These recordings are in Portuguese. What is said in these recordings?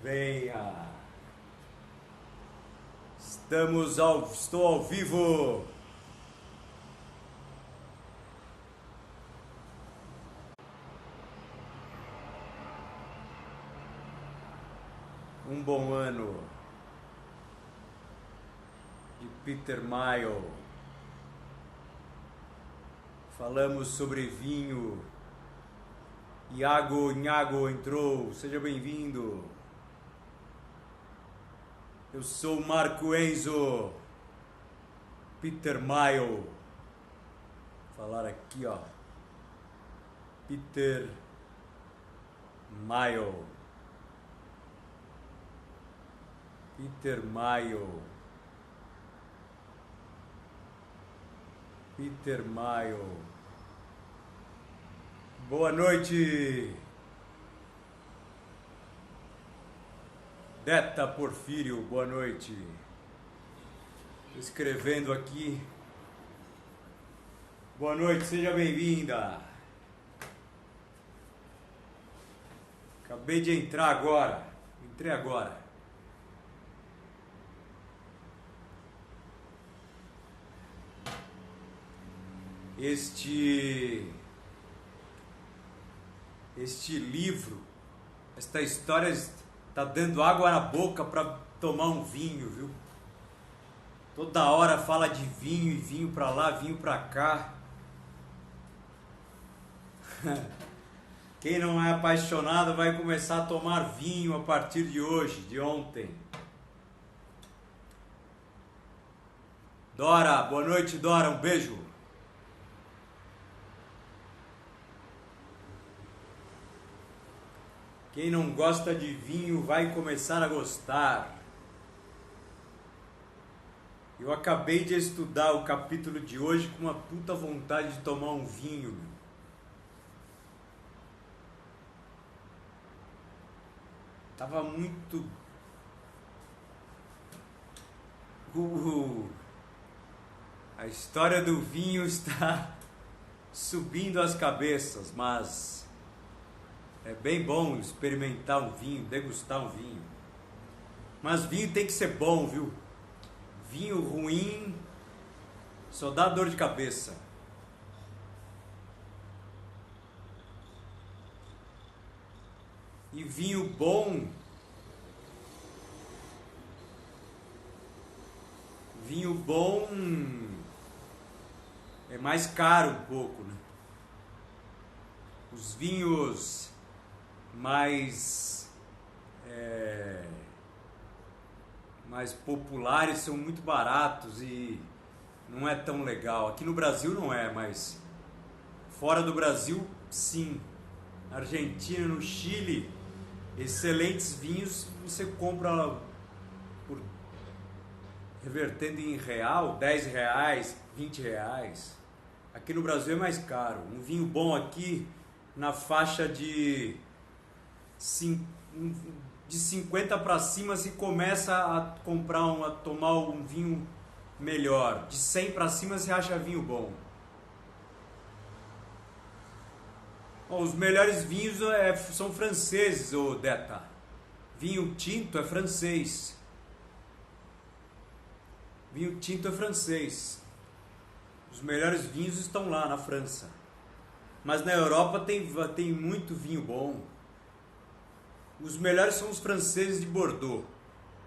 Venha. Estou ao vivo. Um bom ano de Peter Maio. Falamos sobre vinho. Iago Nhago entrou, seja bem-vindo. Eu sou Marco Enzo, Peter Maio. Vou falar aqui, ó. Peter Maio. Peter Maio. Peter Maio. Boa noite. Deta Porfírio, boa noite. Escrevendo aqui. Boa noite, seja bem-vinda. Acabei de entrar agora. Entrei agora. Este livro, esta história está dando água na boca para tomar um vinho, viu? Toda hora fala de vinho e vinho para lá, vinho para cá. Quem não é apaixonado vai começar a tomar vinho a partir de hoje, de ontem. Dora, boa noite, Dora, um beijo. Quem não gosta de vinho vai começar a gostar. Eu acabei de estudar o capítulo de hoje com uma puta vontade de tomar um vinho. Tava muito... A história do vinho está subindo as cabeças, mas... É bem bom experimentar um vinho, degustar um vinho. Mas vinho tem que ser bom, viu? Vinho ruim só dá dor de cabeça. E vinho bom... Vinho bom é mais caro um pouco, né? Os vinhos mais populares são muito baratos e não é tão legal. Aqui no Brasil não é, mas fora do Brasil, sim. Na Argentina, no Chile, excelentes vinhos você compra por, revertendo em real, 10 reais, 20 reais. Aqui no Brasil é mais caro. Um vinho bom aqui na faixa de 50 para cima se começa a tomar um vinho melhor. De 100 para cima se acha vinho bom. Bom, os melhores vinhos são franceses, ô Deta. Vinho tinto é francês. Vinho tinto é francês. Os melhores vinhos estão lá na França. Mas na Europa tem muito vinho bom. Os melhores são os franceses de Bordeaux.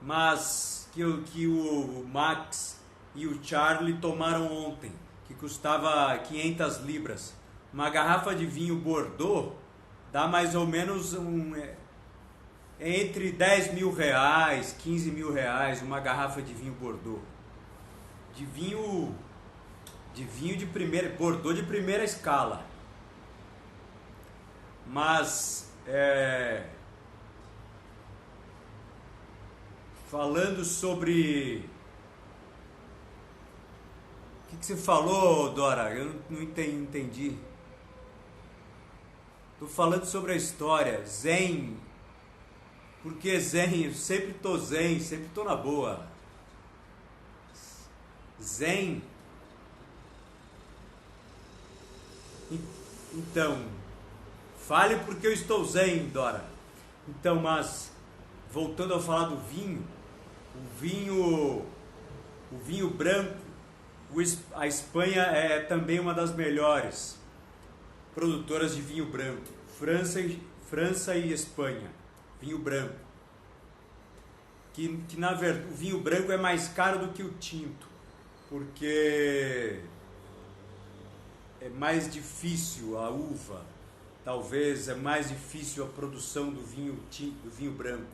Mas que o Max e o Charlie tomaram ontem, que custava 500 libras. Uma garrafa de vinho Bordeaux dá mais ou menos entre 10 mil reais, 15 mil reais, uma garrafa de vinho Bordeaux. De vinho de primeira, Bordeaux de primeira escala. Mas, falando sobre... O que você falou, Dora? Eu não entendi. Tô falando sobre a história. Zen. Por que zen? Eu sempre tô zen, sempre tô na boa. Zen. Então, Fale porque eu estou zen, Dora. Então, mas voltando a falar do vinho, o vinho branco, a Espanha é também uma das melhores produtoras de vinho branco. França e Espanha, vinho branco. Que na verdade o vinho branco é mais caro do que o tinto, porque é mais difícil a uva, talvez é mais difícil a produção do vinho branco,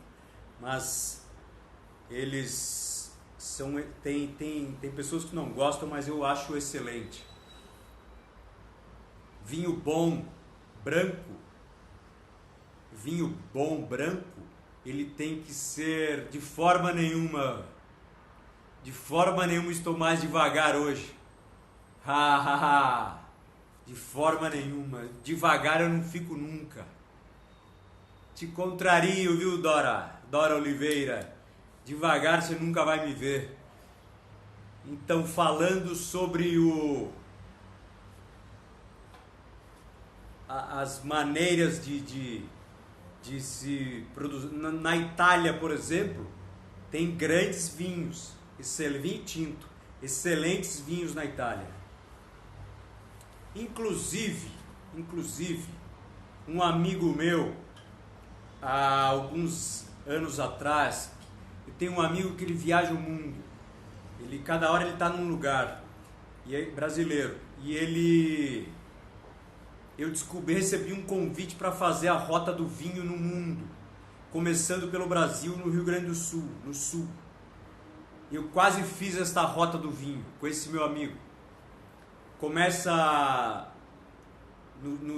mas eles são tem pessoas que não gostam, mas eu acho excelente. Vinho bom branco, ele tem que ser de forma nenhuma estou mais devagar hoje. De forma nenhuma, devagar eu não fico nunca. Te contrario, viu, Dora Oliveira? Devagar você nunca vai me ver. Então, falando sobre as maneiras de se produzir. Na Itália, por exemplo, tem grandes vinhos, vinho tinto, excelentes vinhos na Itália. Inclusive, um amigo meu, há alguns anos atrás, eu tenho um amigo que ele viaja o mundo, cada hora ele está num lugar, e é brasileiro, e eu recebi um convite para fazer a rota do vinho no mundo, começando pelo Brasil, no Rio Grande do Sul, no sul. Eu quase fiz esta rota do vinho com esse meu amigo. Começa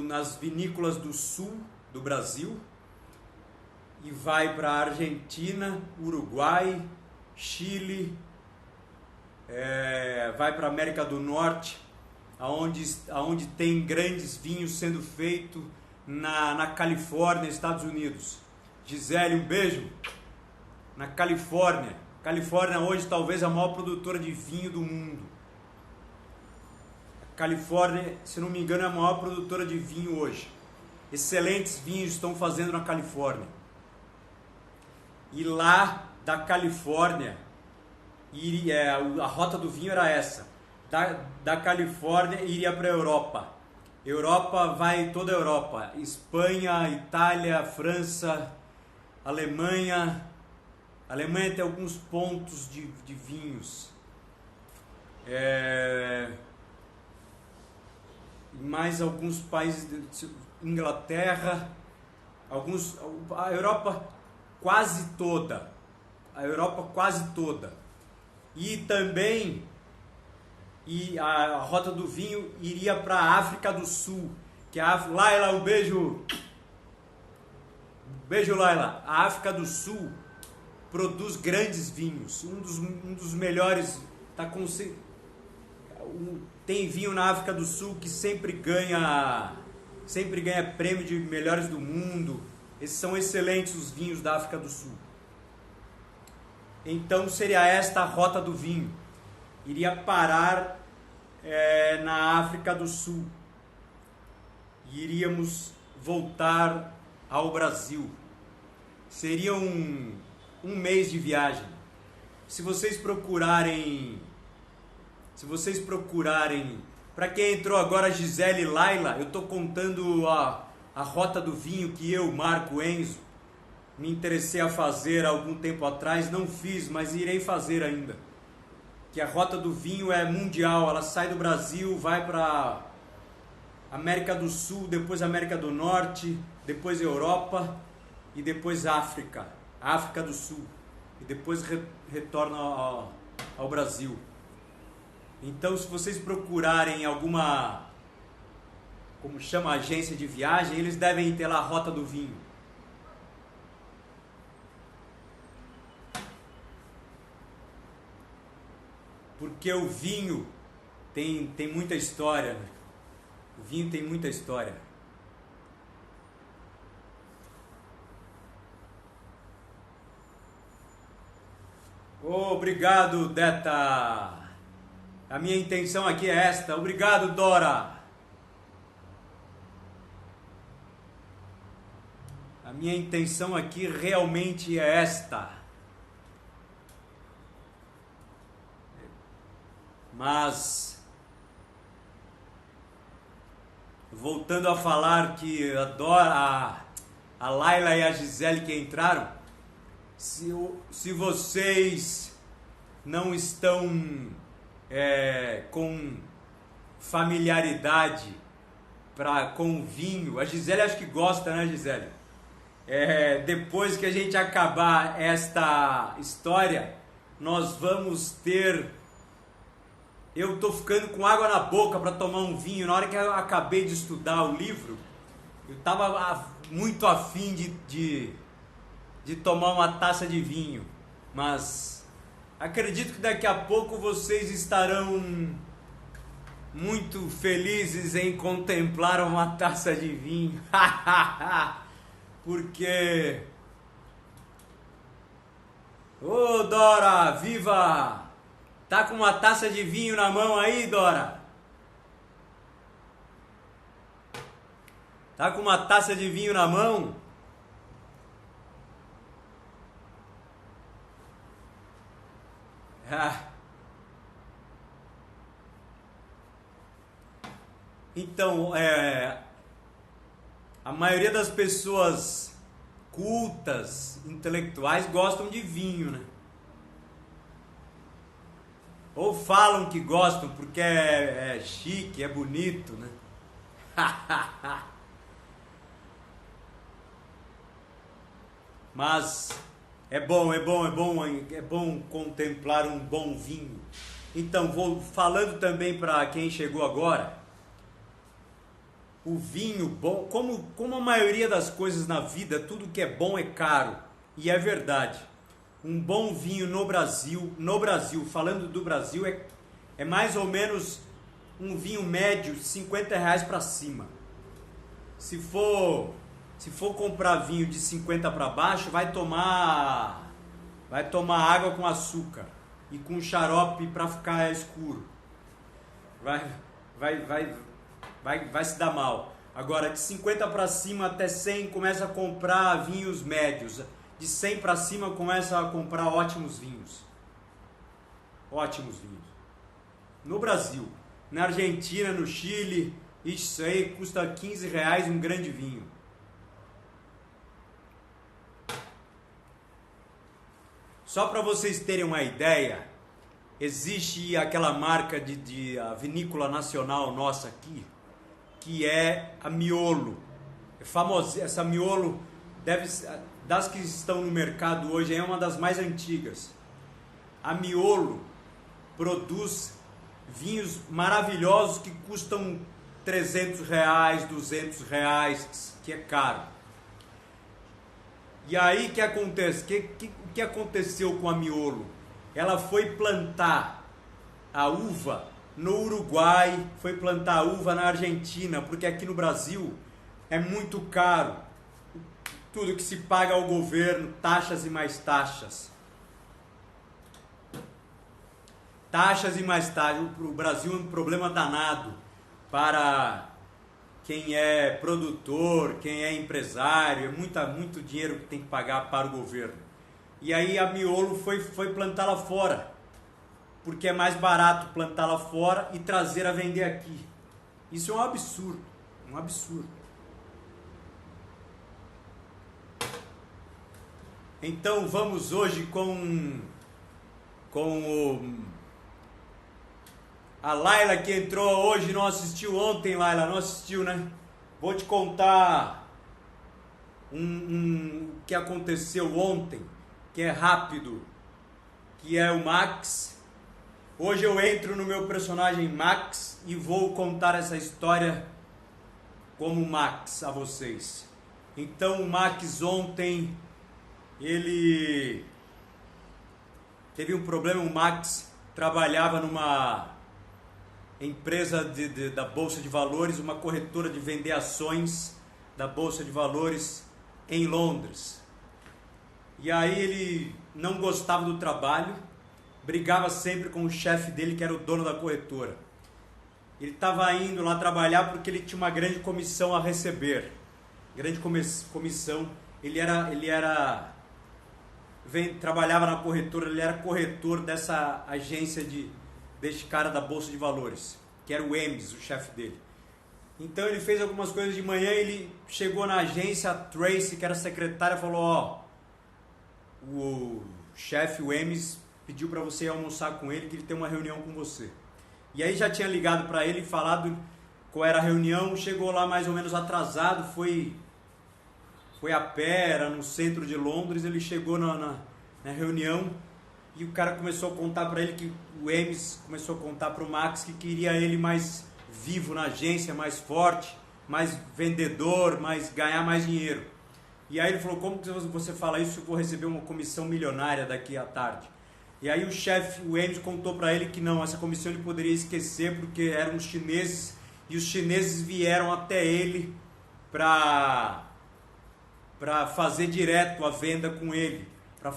nas vinícolas do sul do Brasil e vai para a Argentina, Uruguai, Chile, vai para a América do Norte, aonde tem grandes vinhos sendo feitos na Califórnia, Estados Unidos. Gisele, um beijo. Na Califórnia. Califórnia hoje talvez a maior produtora de vinho do mundo. A Califórnia, se não me engano, é a maior produtora de vinho hoje. Excelentes vinhos estão fazendo na Califórnia. E lá da Califórnia, a rota do vinho era essa. Da Califórnia iria para a Europa. Vai toda a Europa. Espanha, Itália, França, Alemanha. Alemanha tem alguns pontos de vinhos. Mais alguns países, Inglaterra, a Europa quase toda. E também a rota do vinho iria para a África do Sul, que Laila, um beijo. Beijo, Laila. A África do Sul produz grandes vinhos, um dos melhores, tem vinho na África do Sul que sempre ganha prêmio de melhores do mundo. Esses são excelentes os vinhos da África do Sul. Então seria esta a rota do vinho. Iria parar na África do Sul. E iríamos voltar ao Brasil. Seria um mês de viagem. Se vocês procurarem, para quem entrou agora, Gisele e Laila, eu estou contando a rota do vinho que eu, Marco Enzo, me interessei a fazer há algum tempo atrás, não fiz, mas irei fazer ainda. Que a rota do vinho é mundial, ela sai do Brasil, vai para América do Sul, depois América do Norte, depois Europa e depois África do Sul, e depois retorna ao Brasil. Então, se vocês procurarem alguma, como chama, agência de viagem, eles devem ter lá a rota do vinho. Porque o vinho tem muita história, né? O vinho tem muita história. Obrigado, Deta. A minha intenção aqui é esta. Obrigado, Dora. A minha intenção aqui realmente é esta. Mas, voltando a falar que a Laila e a Gisele que entraram, se vocês não estão com familiaridade com vinho, a Gisele acho que gosta, né, Gisele? Depois que a gente acabar esta história, nós vamos ter... Eu tô ficando com água na boca para tomar um vinho. Na hora que eu acabei de estudar o livro, eu tava muito afim de tomar uma taça de vinho. Mas acredito que daqui a pouco vocês estarão muito felizes em contemplar uma taça de vinho. Porque... Ô, Dora, viva! Tá com uma taça de vinho na mão aí, Dora? Tá com uma taça de vinho na mão? Então, a maioria das pessoas cultas, intelectuais, gostam de vinho, né? Ou falam que gostam porque é chique, é bonito, né? Mas é bom contemplar um bom vinho. Então, vou falando também para quem chegou agora, o vinho bom, como a maioria das coisas na vida, tudo que é bom é caro, e é verdade. Um bom vinho no Brasil, falando do Brasil, é mais ou menos um vinho médio, R$50 para cima. Se for comprar vinho de 50 para baixo, vai tomar água com açúcar e com xarope para ficar escuro. Vai se dar mal. Agora, de 50 para cima até 100, começa a comprar vinhos médios. De 100 para cima, começa a comprar ótimos vinhos. Ótimos vinhos. No Brasil, na Argentina, no Chile, isso aí custa R$15 um grande vinho. Só para vocês terem uma ideia, existe aquela marca a vinícola nacional nossa aqui, que é a Miolo. É famosa, essa Miolo das que estão no mercado hoje é uma das mais antigas. A Miolo produz vinhos maravilhosos que custam R$300, R$200, que é caro. E aí o que acontece? O que aconteceu com a Miolo? Ela foi plantar a uva no Uruguai, foi plantar a uva na Argentina, porque aqui no Brasil é muito caro. Tudo que se paga ao governo, taxas e mais taxas. Taxas e mais taxas. O Brasil é um problema danado para quem é produtor, quem é empresário. É muito dinheiro que tem que pagar para o governo. E aí a Miolo foi plantar lá fora, porque é mais barato plantar lá fora e trazer a vender aqui. Isso é um absurdo, um absurdo. Então vamos hoje com a Laila, que entrou hoje, não assistiu ontem, Laila, não assistiu, né? Vou te contar o que aconteceu ontem, que é rápido, que é o Max. Hoje eu entro no meu personagem Max e vou contar essa história como Max a vocês. Então o Max ontem, ele teve um problema. O Max trabalhava numa empresa da Bolsa de Valores, uma corretora de vender ações da Bolsa de Valores em Londres. E aí ele não gostava do trabalho, brigava sempre com o chefe dele, que era o dono da corretora. Ele estava indo lá trabalhar porque ele tinha uma grande comissão a receber. Grande comissão trabalhava na corretora, ele era corretor dessa agência deste cara da Bolsa de Valores, que era o Emes, o chefe dele. Então ele fez algumas coisas de manhã, ele chegou na agência, a Tracy, que era secretária, falou, o chefe, o Emes, pediu para você ir almoçar com ele, que ele tem uma reunião com você. E aí já tinha ligado para ele, falado qual era a reunião, chegou lá mais ou menos atrasado, foi a pé, era no centro de Londres, ele chegou na reunião e o cara começou a contar para ele, que o Emes começou a contar para o Max que queria ele mais vivo na agência, mais forte, mais vendedor, ganhar mais dinheiro. E aí ele falou, como que você fala isso, eu vou receber uma comissão milionária daqui à tarde? E aí o chefe, o Emes, contou para ele que não, essa comissão ele poderia esquecer porque eram os chineses, e os chineses vieram até ele para fazer direto a venda com ele, para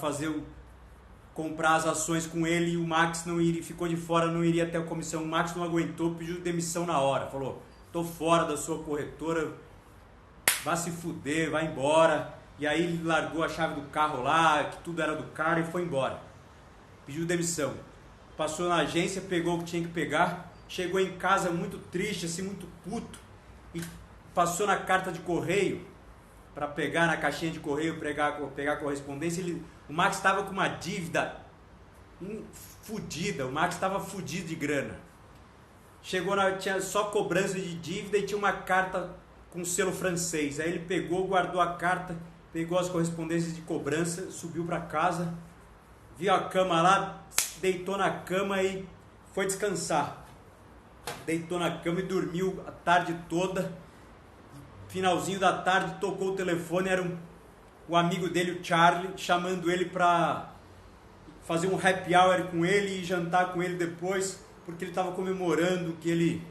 comprar as ações com ele, e o Max ficou de fora, não iria até a comissão. O Max não aguentou, pediu demissão na hora, falou, tô fora da sua corretora, vá se fuder, vai embora. E aí ele largou a chave do carro lá, que tudo era do cara, e foi embora. Pediu demissão. Passou na agência, pegou o que tinha que pegar, chegou em casa muito triste, assim, muito puto, e passou na carta de correio, para pegar na caixinha de correio, pegar a correspondência. O Max estava com uma dívida fudida, o Max estava fudido de grana. Tinha só cobrança de dívida e tinha uma carta com selo francês. Aí ele pegou, guardou a carta, pegou as correspondências de cobrança, subiu para casa, viu a cama lá, deitou na cama e foi descansar. Deitou na cama e dormiu a tarde toda. Finalzinho da tarde, tocou o telefone, era o amigo dele, o Charlie, chamando ele para fazer um happy hour com ele e jantar com ele depois, porque ele estava comemorando que ele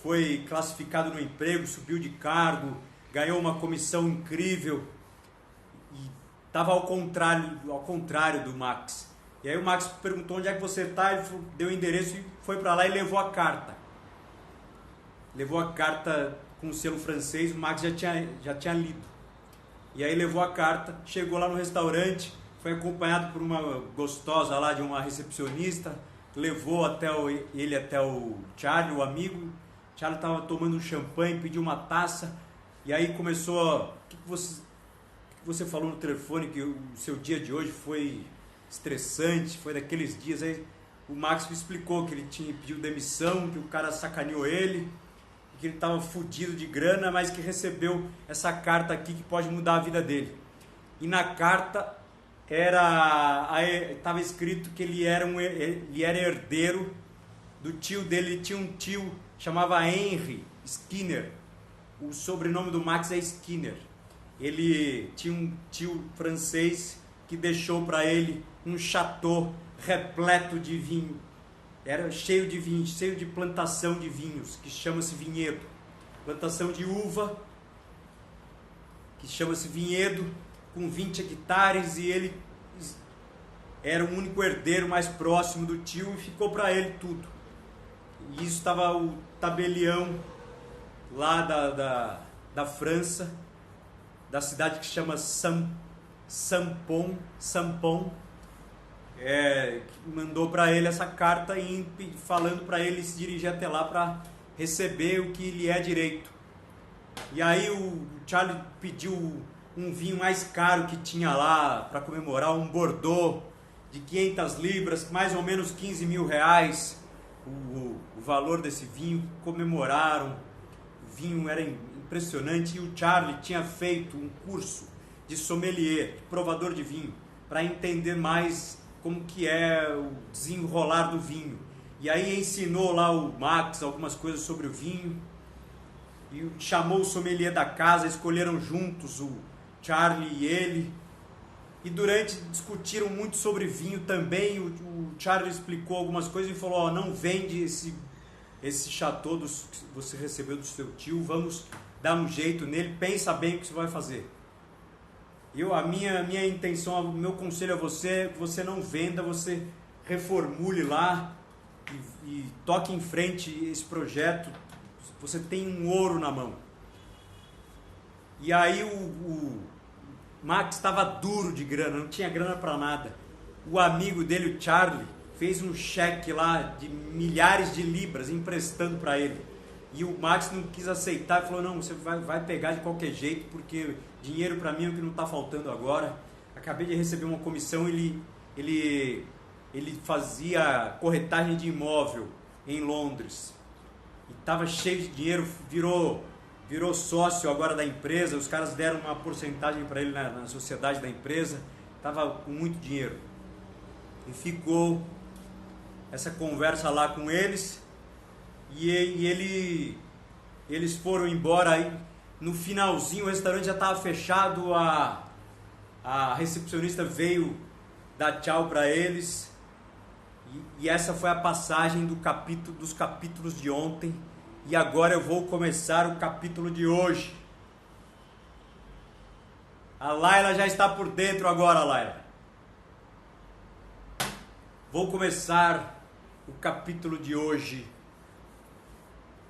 foi classificado no emprego, subiu de cargo, ganhou uma comissão incrível, e estava ao contrário do Max. E aí o Max perguntou onde é que você está, ele deu o endereço e foi para lá e levou a carta. Levou a carta com o selo francês, o Max já tinha lido. E aí levou a carta, chegou lá no restaurante, foi acompanhado por uma gostosa lá, de uma recepcionista, levou ele até o Charlie, o amigo. O Charlie estava tomando um champanhe, pediu uma taça, e aí começou, o que você falou no telefone, que o seu dia de hoje foi estressante, foi daqueles dias. Aí o Max me explicou que ele pediu demissão, que o cara sacaneou ele, que ele estava fudido de grana, mas que recebeu essa carta aqui que pode mudar a vida dele. E na carta estava escrito que ele era herdeiro do tio dele. Ele tinha um tio, chamava Henry Skinner. O sobrenome do Max é Skinner. Ele tinha um tio francês que deixou para ele um chateau repleto de vinho. Era cheio de vinho, cheio de plantação de vinhos, que chama-se vinhedo. Plantação de uva, que chama-se vinhedo, com 20 hectares, e ele era o único herdeiro mais próximo do tio e ficou para ele tudo. E isso estava o tabelião lá da França, da cidade que se chama Sampon, que mandou para ele essa carta falando para ele se dirigir até lá para receber o que lhe é direito. E aí o Charlie pediu um vinho mais caro que tinha lá para comemorar, um Bordeaux de 500 libras, mais ou menos 15 mil reais, o valor desse vinho. Comemoraram, o vinho era impressionante, e o Charlie tinha feito um curso de sommelier, de provador de vinho, para entender mais como que é o desenrolar do vinho. E aí ensinou lá o Max algumas coisas sobre o vinho, e chamou o sommelier da casa, escolheram juntos o Charlie e ele, e discutiram muito sobre vinho também. O Charlie explicou algumas coisas e falou, não vende esse chateau que você recebeu do seu tio, vamos dar um jeito nele, pensa bem o que você vai fazer. A minha intenção, o meu conselho a você não venda, você reformule lá e toque em frente esse projeto. Você tem um ouro na mão. E aí o Max estava duro de grana, não tinha grana para nada. O amigo dele, o Charlie, fez um cheque lá de milhares de libras emprestando para ele. E o Max não quis aceitar e falou, não, você vai pegar de qualquer jeito, porque dinheiro para mim é o que não está faltando agora. Acabei de receber uma comissão, ele fazia corretagem de imóvel em Londres. E estava cheio de dinheiro, virou sócio agora da empresa, os caras deram uma porcentagem para ele na sociedade da empresa, estava com muito dinheiro. E ficou essa conversa lá com eles, e eles foram embora. Aí, no finalzinho o restaurante já estava fechado, a recepcionista veio dar tchau para eles, e essa foi a passagem dos capítulos de ontem. E agora eu vou começar o capítulo de hoje. A Laila já está por dentro agora, Laila. Vou começar o capítulo de hoje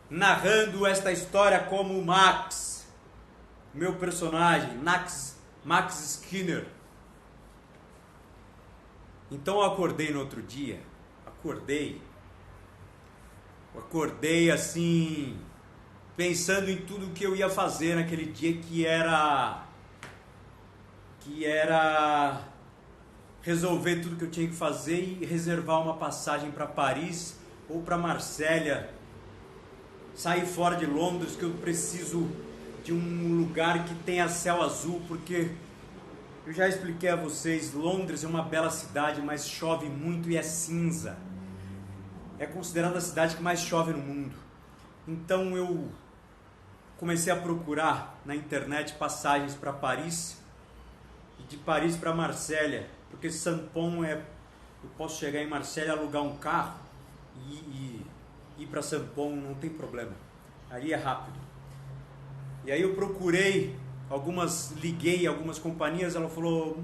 narrando esta história como Max, meu personagem, Max Skinner. Então eu acordei no outro dia, acordei assim, pensando em tudo que eu ia fazer naquele dia, que era resolver tudo que eu tinha que fazer e reservar uma passagem para Paris ou para Marsella, sair fora de Londres, que eu preciso de um lugar que tenha céu azul, porque eu já expliquei a vocês, Londres é uma bela cidade, mas chove muito e é cinza. É considerada a cidade que mais chove no mundo. Então eu comecei a procurar na internet passagens para Paris e de Paris para Marsella, porque Saint-Pons eu posso chegar em Marsella, alugar um carro e ir para Saint-Pons, não tem problema. Ali é rápido. E aí eu procurei liguei algumas companhias, ela falou,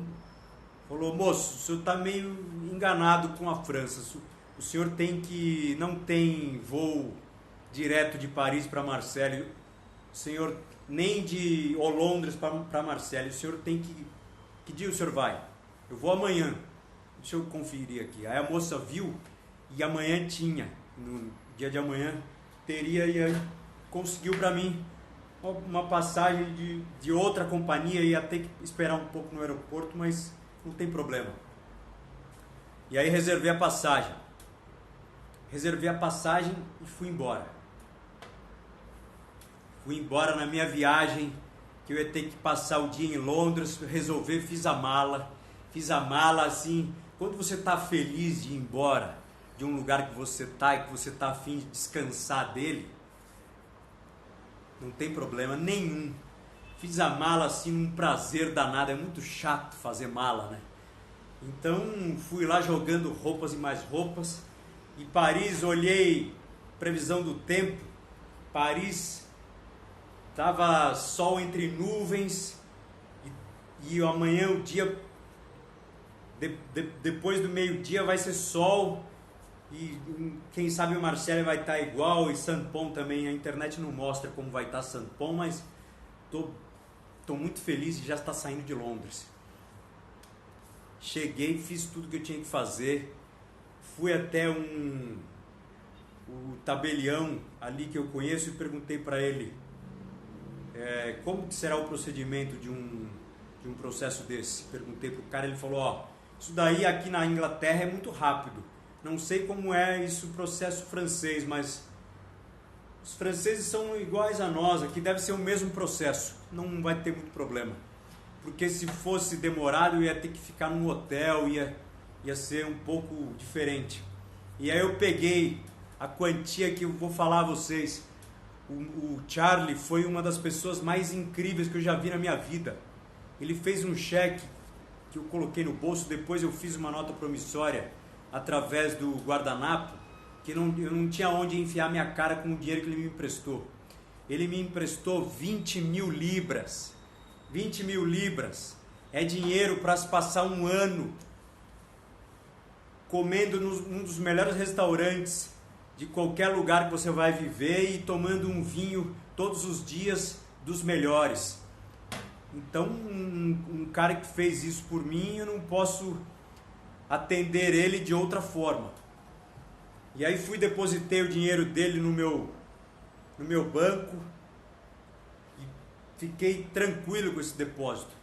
moço, o senhor está meio enganado com a França. O senhor não tem voo direto de Paris para Marsella, o senhor nem de Londres para Marsella, o senhor tem que dia o senhor vai? Eu vou amanhã, deixa eu conferir aqui. Aí a moça viu e amanhã tinha, no dia de amanhã teria, e aí conseguiu para mim uma passagem de outra companhia, ia ter que esperar um pouco no aeroporto, mas não tem problema. E aí reservei a passagem e fui embora. Fui embora na minha viagem, que eu ia ter que passar o dia em Londres, fiz a mala assim. Quando você está feliz de ir embora de um lugar que você está e que você está a fim de descansar dele, não tem problema nenhum. Fiz a mala assim, um prazer danado, é muito chato fazer mala, né? Então fui lá jogando roupas e mais roupas. E Paris, olhei previsão do tempo, Paris estava sol entre nuvens, e amanhã o dia, depois do meio-dia vai ser sol, e quem sabe o Marsella vai estar igual, e Saint-Pons também. A internet não mostra como vai estar Saint-Pons, mas tô muito feliz e já está saindo de Londres. Cheguei, fiz tudo que eu tinha que fazer, fui até o tabelião ali que eu conheço e perguntei para ele como que será o procedimento de um processo desse. Perguntei para o cara, ele falou, isso daí aqui na Inglaterra é muito rápido, não sei como é isso o processo francês, mas os franceses são iguais a nós, aqui deve ser o mesmo processo, não vai ter muito problema, porque se fosse demorado eu ia ter que ficar num hotel, ia ser um pouco diferente. E aí eu peguei a quantia que eu vou falar a vocês. O Charlie foi uma das pessoas mais incríveis que eu já vi na minha vida. Ele fez um cheque que eu coloquei no bolso, depois eu fiz uma nota promissória através do guardanapo, que eu não tinha onde enfiar minha cara com o dinheiro que ele me emprestou. Ele me emprestou 20 mil libras. 20 mil libras é dinheiro para se passar um ano comendo num dos melhores restaurantes de qualquer lugar que você vai viver e tomando um vinho todos os dias dos melhores. Então, um cara que fez isso por mim, eu não posso atender ele de outra forma. E aí depositei o dinheiro dele no meu banco e fiquei tranquilo com esse depósito.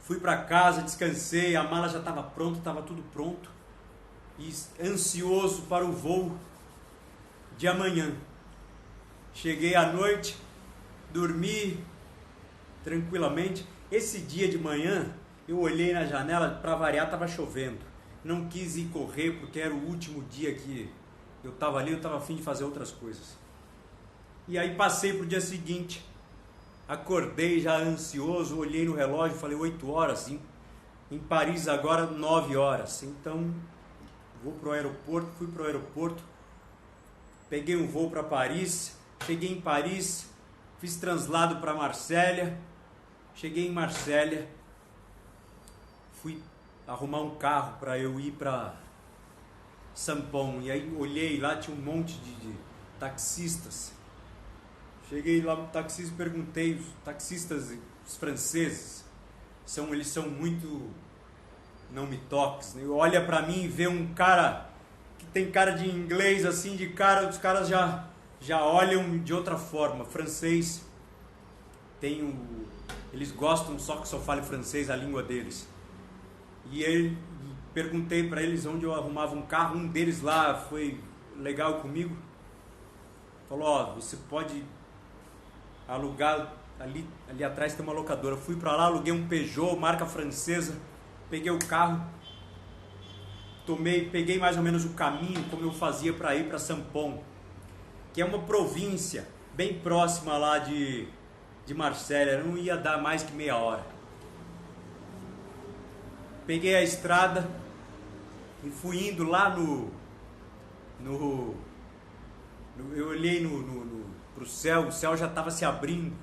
Fui para casa, descansei, a mala já estava pronta, estava tudo pronto. E ansioso para o voo de amanhã. Cheguei à noite, dormi tranquilamente. Esse dia de manhã, eu olhei na janela, para variar estava chovendo. Não quis ir correr porque era o último dia que eu estava ali, eu estava a fim de fazer outras coisas. E aí passei para o dia seguinte. Acordei já ansioso, olhei no relógio, falei 8 horas, em Paris agora 9 horas. Então, vou para o aeroporto, fui para o aeroporto, peguei um voo para Paris, cheguei em Paris, fiz translado para Marsella, cheguei em Marsella, fui arrumar um carro para eu ir para Sampon, e aí olhei lá, tinha um monte de taxistas. Cheguei lá no taxista e perguntei, os taxistas, os franceses, eles são muito não me toques, né? Olha pra mim e vê um cara que tem cara de inglês assim, de cara, os caras já olham de outra forma. Francês eles gostam só que só fale francês, a língua deles. E perguntei pra eles onde eu arrumava um carro, um deles lá foi legal comigo. Falou, ó, você pode alugar, ali atrás tem uma locadora. Fui pra lá, aluguei um Peugeot, marca francesa, peguei o carro, peguei mais ou menos o caminho como eu fazia para ir para Sampon, que é uma província bem próxima lá de Marsella. Eu não ia dar mais que meia hora. Peguei a estrada e fui indo lá eu olhei pro céu, o céu já estava se abrindo,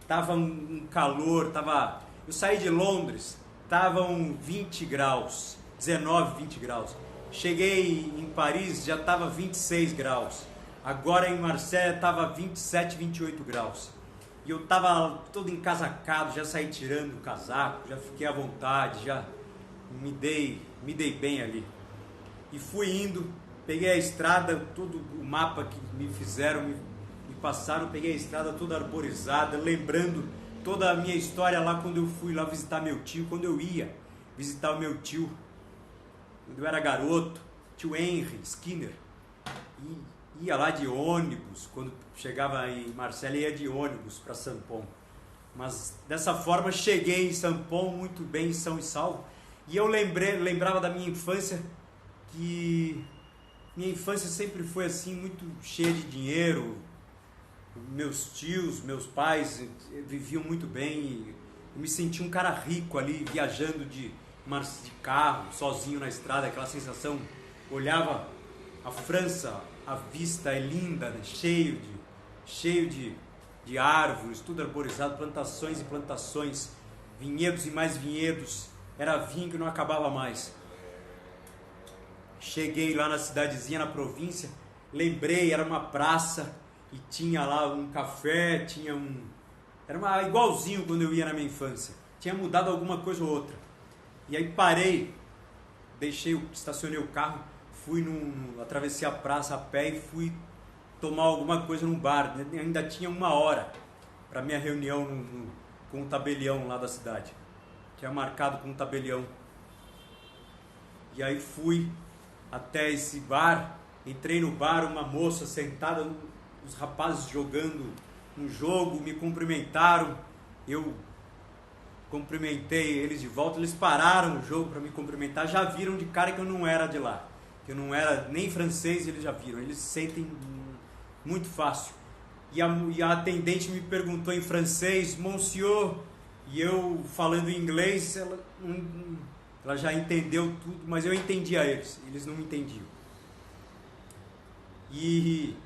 estava um calor, eu saí de Londres, estavam 20 graus, 19, 20 graus. Cheguei em Paris, já estava 26 graus. Agora em Marselha estava 27, 28 graus. E eu estava todo encasacado, já saí tirando o casaco, já fiquei à vontade, já me dei bem ali. E fui indo, peguei a estrada, todo o mapa que me fizeram, me passaram, peguei a estrada toda arborizada, lembrando toda a minha história lá quando eu fui lá visitar meu tio, quando eu ia visitar o meu tio, quando eu era garoto, tio Henry Skinner, e ia lá de ônibus, quando chegava em Marsella ia de ônibus para Sampon. Mas dessa forma cheguei em Sampon muito bem, são e salvo, e eu lembrava da minha infância, que minha infância sempre foi assim, muito cheia de dinheiro. Meus tios, meus pais viviam muito bem e eu me senti um cara rico ali, viajando de carro, sozinho na estrada, aquela sensação. Olhava a França, a vista é linda, né? cheio de árvores, tudo arborizado, plantações e plantações, vinhedos e mais vinhedos, era vinho que não acabava mais. Cheguei lá na cidadezinha, na província, lembrei, era uma praça, e tinha lá um café, era igualzinho quando eu ia na minha infância. Tinha mudado alguma coisa ou outra. E aí parei, estacionei o carro, atravessei a praça a pé e fui tomar alguma coisa num bar. Ainda tinha 1 hora para minha reunião com o tabelião lá da cidade. Tinha marcado com o tabelião. E aí fui até esse bar, entrei no bar, uma moça sentada, os rapazes jogando um jogo, me cumprimentaram, eu cumprimentei eles de volta, eles pararam o jogo para me cumprimentar, já viram de cara que eu não era de lá, que eu não era nem francês, eles já viram, eles sentem muito fácil. E a atendente me perguntou em francês, monsieur, e eu falando em inglês, ela já entendeu tudo, mas eu entendia eles não me entendiam. E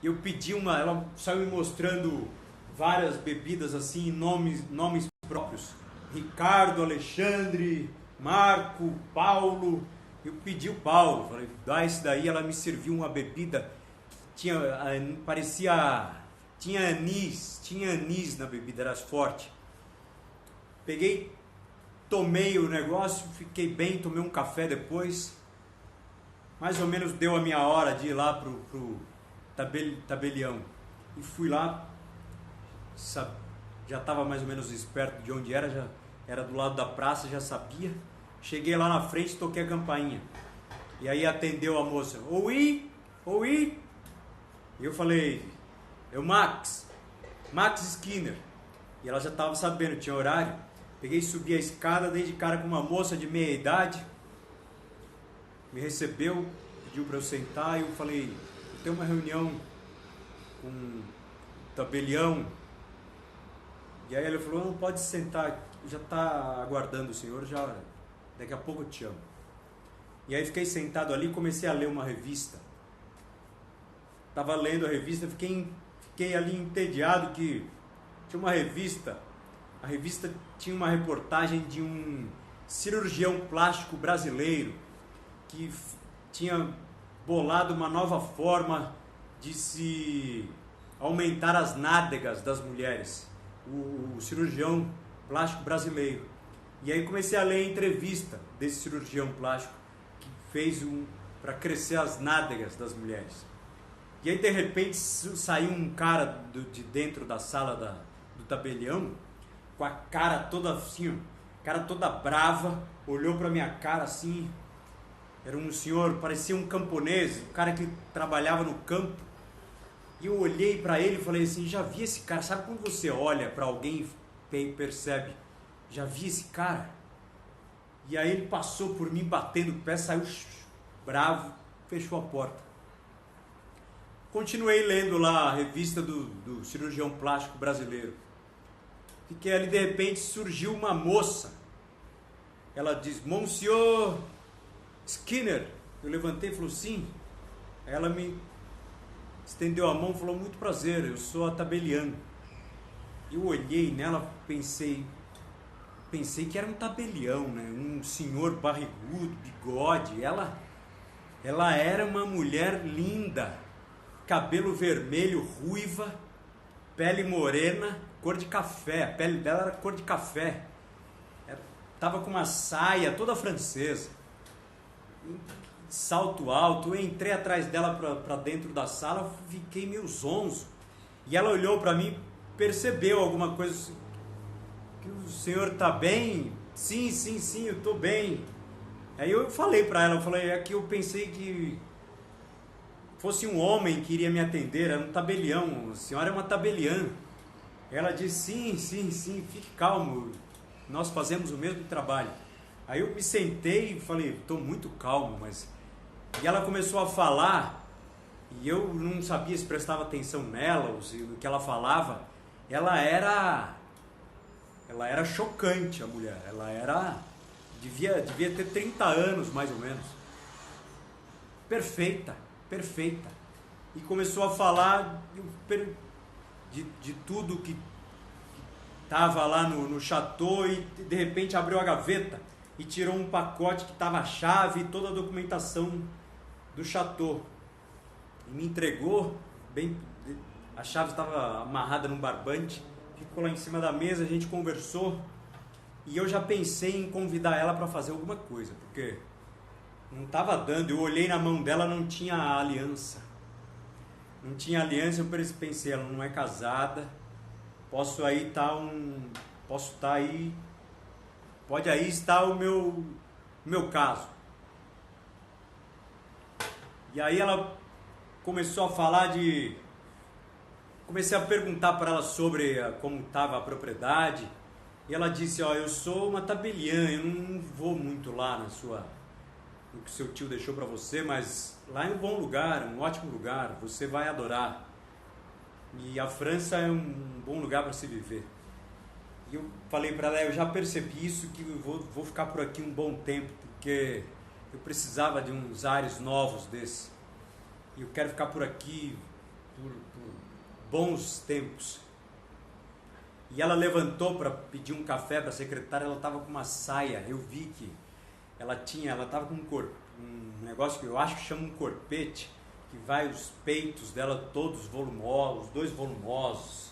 eu pedi ela saiu me mostrando várias bebidas assim, nomes próprios, Ricardo, Alexandre, Marco, Paulo. Eu pedi o Paulo, falei, dá esse daí. Ela me serviu uma bebida que parecia tinha anis na bebida, era forte. Peguei, tomei o negócio, fiquei bem, tomei um café depois. Mais ou menos deu a minha hora de ir lá pro tabelião. E fui lá, já estava mais ou menos esperto de onde era, já era do lado da praça, já sabia. Cheguei lá na frente, toquei a campainha. E aí atendeu a moça. Oi? E eu falei, Max Skinner. E ela já estava sabendo, tinha horário. Peguei, subi a escada, dei de cara com uma moça de meia idade. Me recebeu, pediu para eu sentar. E eu falei, eu tenho uma reunião com o tabelião. E aí ele falou, não, pode sentar, já está aguardando o senhor, já daqui a pouco eu te chamo. E aí fiquei sentado ali e comecei a ler uma revista. Estava lendo a revista, fiquei ali entediado que tinha uma revista. A revista tinha uma reportagem de um cirurgião plástico brasileiro que tinha bolado uma nova forma de se aumentar as nádegas das mulheres. O cirurgião plástico brasileiro. E aí comecei a ler a entrevista desse cirurgião plástico que fez para crescer as nádegas das mulheres. E aí de repente saiu um cara de dentro da sala do tabelião com a cara toda assim, cara toda brava, olhou para minha cara assim. Era um senhor, parecia um camponês, um cara que trabalhava no campo. E eu olhei para ele e falei assim, já vi esse cara. Sabe quando você olha para alguém e percebe, já vi esse cara? E aí ele passou por mim batendo o pé, saiu bravo, fechou a porta. Continuei lendo lá a revista do cirurgião plástico brasileiro. Fiquei ali, de repente surgiu uma moça. Ela diz, Monsieur Skinner. Eu levantei e falou, sim. Aí ela me estendeu a mão e falou, muito prazer, eu sou a tabeliã. Eu olhei nela, pensei que era um tabelião, né? Um senhor barrigudo, bigode. Ela era uma mulher linda, cabelo vermelho, ruiva, pele morena, cor de café. A pele dela era cor de café. Tava com uma saia toda francesa, salto alto. Eu entrei atrás dela para dentro da sala, fiquei meio zonzo. E ela olhou para mim, percebeu alguma coisa. Que o senhor tá bem? Sim, eu tô bem. Aí eu falei para ela, é que eu pensei que fosse um homem que iria me atender, era um tabelião, a senhora é uma tabeliã. Ela disse, sim, fique calmo, nós fazemos o mesmo trabalho. Aí eu me sentei e falei, estou muito calmo, mas... E ela começou a falar, e eu não sabia se prestava atenção nela, ou se no que ela falava. Ela era chocante, a mulher. Devia ter 30 anos, mais ou menos. Perfeita. E começou a falar de tudo que estava lá no chateau, e de repente abriu a gaveta e tirou um pacote que estava a chave e toda a documentação do chateau. E me entregou, a chave estava amarrada num barbante, ficou lá em cima da mesa, a gente conversou, e eu já pensei em convidar ela para fazer alguma coisa, porque não estava dando. Eu olhei na mão dela, não tinha aliança. Eu pensei, ela não é casada, pode aí estar o meu caso. E aí ela começou a falar comecei a perguntar para ela sobre como estava a propriedade, e ela disse, eu sou uma tabeliã, eu não vou muito lá no que seu tio deixou para você, mas lá é um bom lugar, um ótimo lugar, você vai adorar. E a França é um bom lugar para se viver. E eu falei para ela, eu já percebi isso, que eu vou ficar por aqui um bom tempo, porque eu precisava de uns ares novos desses. E eu quero ficar por aqui por bons tempos. E ela levantou para pedir um café para a secretária, ela estava com uma saia, eu vi que ela estava com um negócio que eu acho que chama um corpete, que vai os peitos dela todos volumosos, 2 volumosos,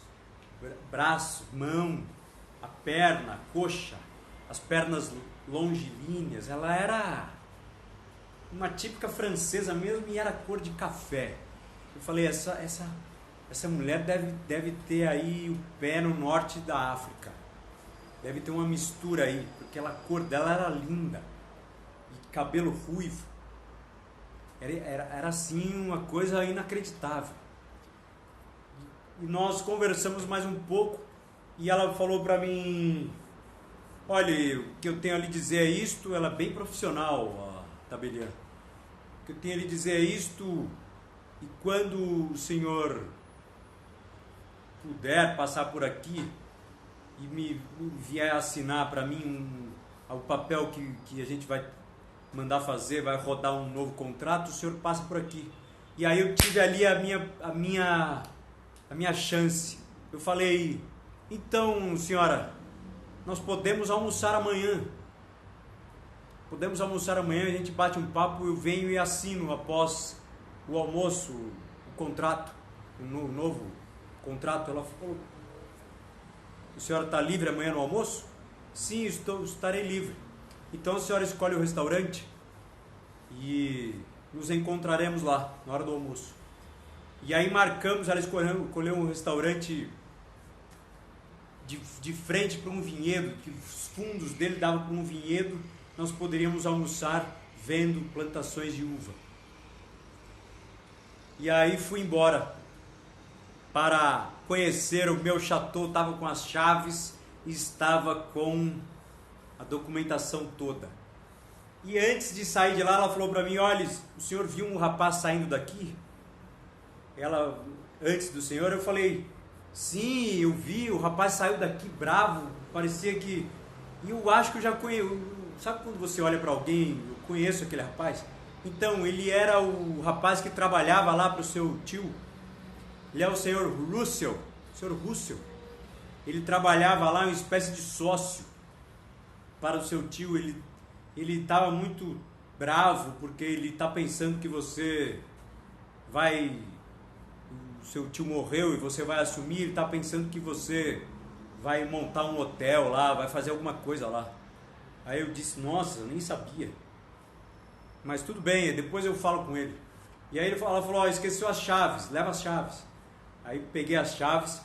braço, mão, a perna, a coxa, as pernas longilíneas. Ela era uma típica francesa mesmo e era cor de café. Eu falei, essa mulher deve ter aí o pé no norte da África. Deve ter uma mistura aí, porque a cor dela era linda. E cabelo ruivo. Era assim uma coisa inacreditável. E nós conversamos mais um pouco e ela falou para mim, olha, o que eu tenho a lhe dizer é isto. Ela é bem profissional, a Tabelian. O que eu tenho a lhe dizer é isto, e quando o senhor puder passar por aqui e me vier assinar para mim o papel que a gente vai mandar fazer, vai rodar um novo contrato, o senhor passa por aqui. E aí eu tive ali a minha chance. Eu falei, então, senhora, nós podemos almoçar amanhã. Podemos almoçar amanhã, a gente bate um papo, eu venho e assino após o almoço, o contrato, o novo contrato. Ela falou, a senhora está livre amanhã no almoço? Sim, estarei livre. Então a senhora escolhe o restaurante e nos encontraremos lá, na hora do almoço. E aí marcamos, ela escolheu um restaurante de frente para um vinhedo, que os fundos dele davam para um vinhedo, nós poderíamos almoçar vendo plantações de uva. E aí fui embora para conhecer o meu chateau, estava com as chaves e estava com a documentação toda. E antes de sair de lá, ela falou para mim, olha, o senhor viu um rapaz saindo daqui? Ela, antes do senhor, eu falei, sim, eu vi, o rapaz saiu daqui bravo, parecia que... E eu acho que eu já conheço, sabe quando você olha para alguém, eu conheço aquele rapaz? Então, ele era o rapaz que trabalhava lá para o seu tio, ele é o senhor Russell, ele trabalhava lá, uma espécie de sócio para o seu tio. Ele estava muito bravo porque ele está pensando que você vai, o seu tio morreu e você vai assumir. Ele está pensando que você vai montar um hotel lá, vai fazer alguma coisa lá. Aí eu disse, nossa, eu nem sabia, mas tudo bem, depois eu falo com ele. E aí ela falou, esqueceu as chaves, leva as chaves. Aí peguei as chaves,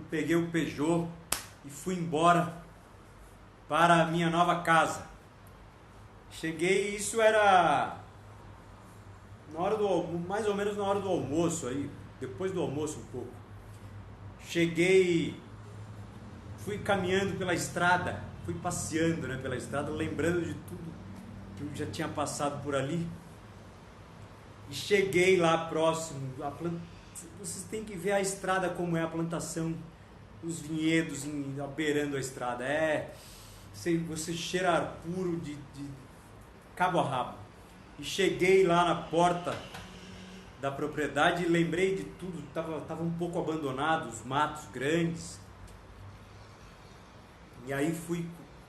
peguei o Peugeot e fui embora para a minha nova casa. Cheguei, isso era na hora mais ou menos na hora do almoço aí, depois do almoço um pouco. Cheguei, fui caminhando pela estrada, fui passeando, né, pela estrada, lembrando de tudo que eu já tinha passado por ali. E cheguei lá próximo, vocês têm que ver a estrada como é, a plantação, os vinhedos beirando a estrada. Você cheira ar puro de cabo a rabo. E cheguei lá na porta da propriedade e lembrei de tudo, estava um pouco abandonado, os matos grandes. E aí fui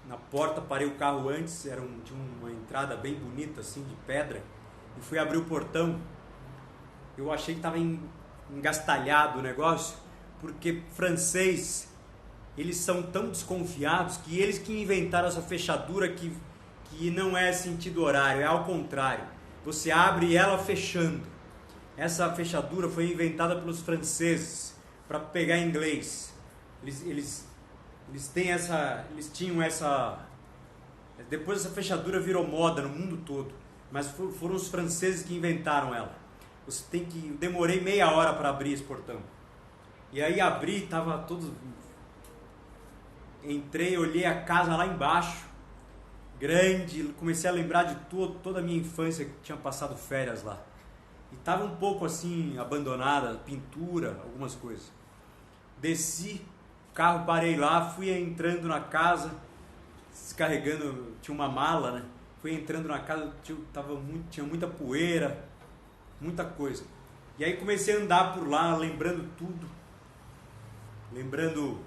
na porta, parei o carro antes, tinha uma entrada bem bonita assim, de pedra, e fui abrir o portão. Eu achei que estava engastalhado o negócio, porque francês, eles são tão desconfiados que eles que inventaram essa fechadura que não é sentido horário, é ao contrário. Você abre ela fechando. Essa fechadura foi inventada pelos franceses para pegar inglês. Eles tinham essa... Depois essa fechadura virou moda no mundo todo, mas foram os franceses que inventaram ela. Eu demorei meia hora para abrir esse portão. E aí abri, estava todo... Entrei, olhei a casa lá embaixo, grande, comecei a lembrar de toda a minha infância, que tinha passado férias lá. E estava um pouco assim, abandonada, pintura, algumas coisas. Desci, carro, parei lá, fui entrando na casa, descarregando, tinha uma mala, né? Fui entrando na casa, tinha muita poeira, muita coisa. E aí comecei a andar por lá, lembrando tudo, lembrando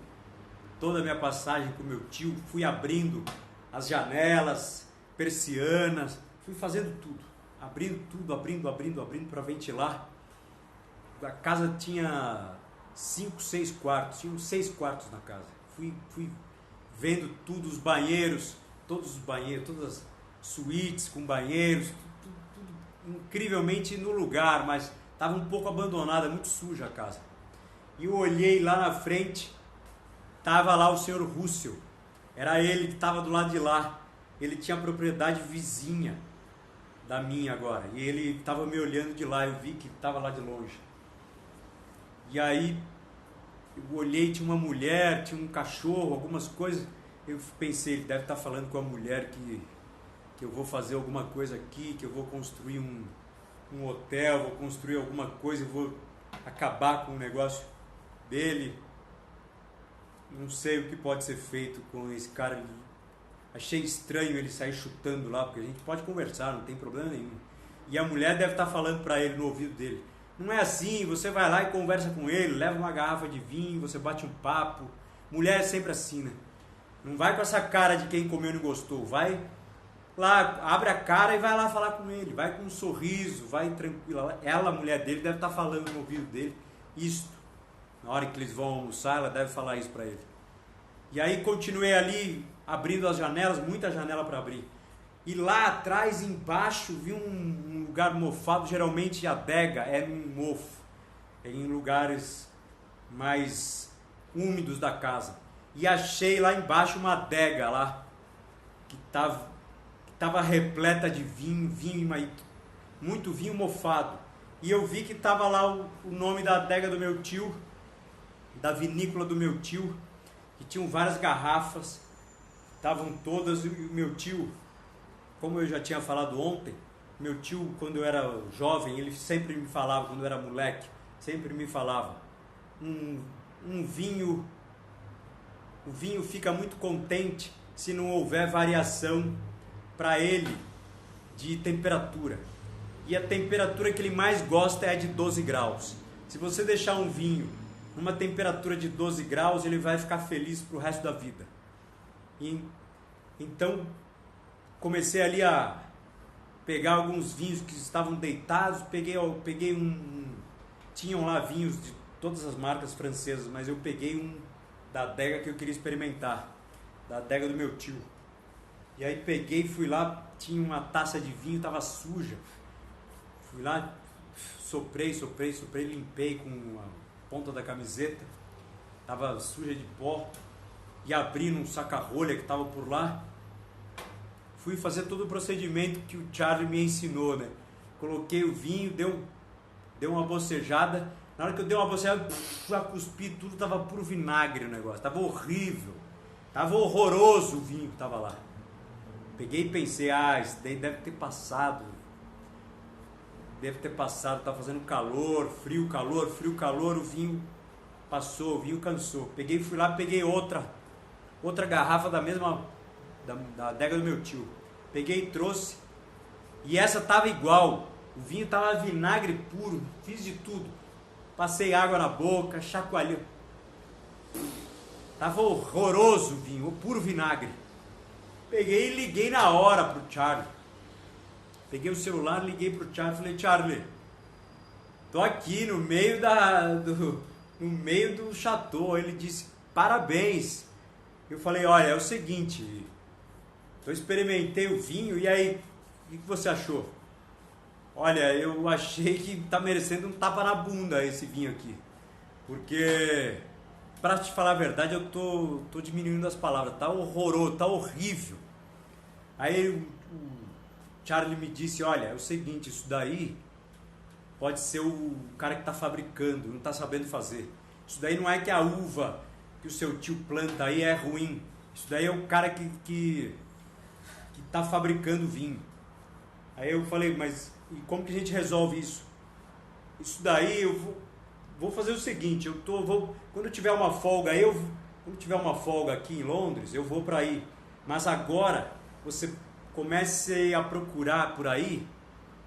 toda a minha passagem com meu tio. Fui abrindo as janelas, persianas, fui fazendo tudo. abrindo tudo, abrindo para ventilar. A casa tinha 5, 6 quartos, tinham 6 quartos na casa. Fui vendo tudo, os banheiros, todos os banheiros, todas as suítes com banheiros, tudo incrivelmente no lugar, mas estava um pouco abandonada, muito suja a casa. E eu olhei lá na frente, estava lá o senhor Russell, era ele que estava do lado de lá. Ele tinha a propriedade vizinha da minha agora, e ele estava me olhando de lá, eu vi que estava lá de longe. E aí eu olhei, tinha uma mulher, tinha um cachorro, algumas coisas. Eu pensei, ele deve estar falando com a mulher que eu vou fazer alguma coisa aqui, que eu vou construir um hotel, vou construir alguma coisa, eu vou acabar com o negócio dele. Não sei o que pode ser feito com esse cara. Achei estranho ele sair chutando lá, porque a gente pode conversar, não tem problema nenhum. E a mulher deve estar falando para ele no ouvido dele. Não é assim, você vai lá e conversa com ele, leva uma garrafa de vinho, você bate um papo. Mulher é sempre assim, né? Não vai com essa cara de quem comeu e não gostou. Vai lá, abre a cara e vai lá falar com ele. Vai com um sorriso, vai tranquila. Ela, a mulher dele, deve estar falando no ouvido dele isso. Na hora que eles vão almoçar, ela deve falar isso para ele. E aí continuei ali, abrindo as janelas, muita janela para abrir. E lá atrás, embaixo, vi um lugar mofado, geralmente a adega é num mofo, em lugares mais úmidos da casa. E achei lá embaixo uma adega lá, que estava repleta de vinho, muito vinho mofado. E eu vi que estava lá o nome da adega do meu tio, da vinícola do meu tio, que tinham várias garrafas, estavam todas, e o meu tio, como eu já tinha falado ontem, meu tio, quando eu era jovem, ele sempre me falava, quando eu era moleque, sempre me falava, o vinho fica muito contente se não houver variação para ele de temperatura. E a temperatura que ele mais gosta é a de 12 graus. Se você deixar um vinho numa temperatura de 12 graus, ele vai ficar feliz pro resto da vida. Então, comecei ali a pegar alguns vinhos que estavam deitados, peguei tinham lá vinhos de todas as marcas francesas, mas eu peguei um da adega que eu queria experimentar, da adega do meu tio. E aí peguei, fui lá, tinha uma taça de vinho, estava suja. Fui lá, soprei, limpei com a ponta da camiseta, estava suja de pó, e abri num saca-rolha que estava por lá. Fui fazer todo o procedimento que o Charlie me ensinou, né? Coloquei o vinho, deu uma bocejada. Na hora que eu dei uma bocejada, já cuspi tudo, tava puro vinagre o negócio. Tava horrível. Tava horroroso o vinho que tava lá. Peguei e pensei, isso daí deve ter passado. Tá fazendo calor, frio, calor, o vinho passou, o vinho cansou. Peguei, fui lá, peguei outra garrafa da mesma, da adega do meu tio. Peguei e trouxe, e essa tava igual, o vinho tava vinagre puro, fiz de tudo. Passei água na boca, chacoalhei. Tava horroroso o vinho, puro vinagre. Peguei e liguei na hora pro Charlie. Peguei o celular, liguei pro Charlie, falei, Charlie, tô aqui no meio do chateau. Ele disse, parabéns. Eu falei, olha, é o seguinte, eu experimentei o vinho, e aí, o que você achou? Olha, eu achei que tá merecendo um tapa na bunda esse vinho aqui. Porque, pra te falar a verdade, eu tô diminuindo as palavras, tá horroroso, tá horrível. Aí o Charlie me disse, olha, é o seguinte, isso daí pode ser o cara que tá fabricando, não tá sabendo fazer. Isso daí não é que a uva que o seu tio planta aí é ruim. Isso daí é o cara que tá fabricando vinho. Aí eu falei, mas e como que a gente resolve isso? Isso daí eu vou fazer o seguinte, quando eu tiver uma folga aqui em Londres, eu vou para aí. Mas agora você comece a procurar por aí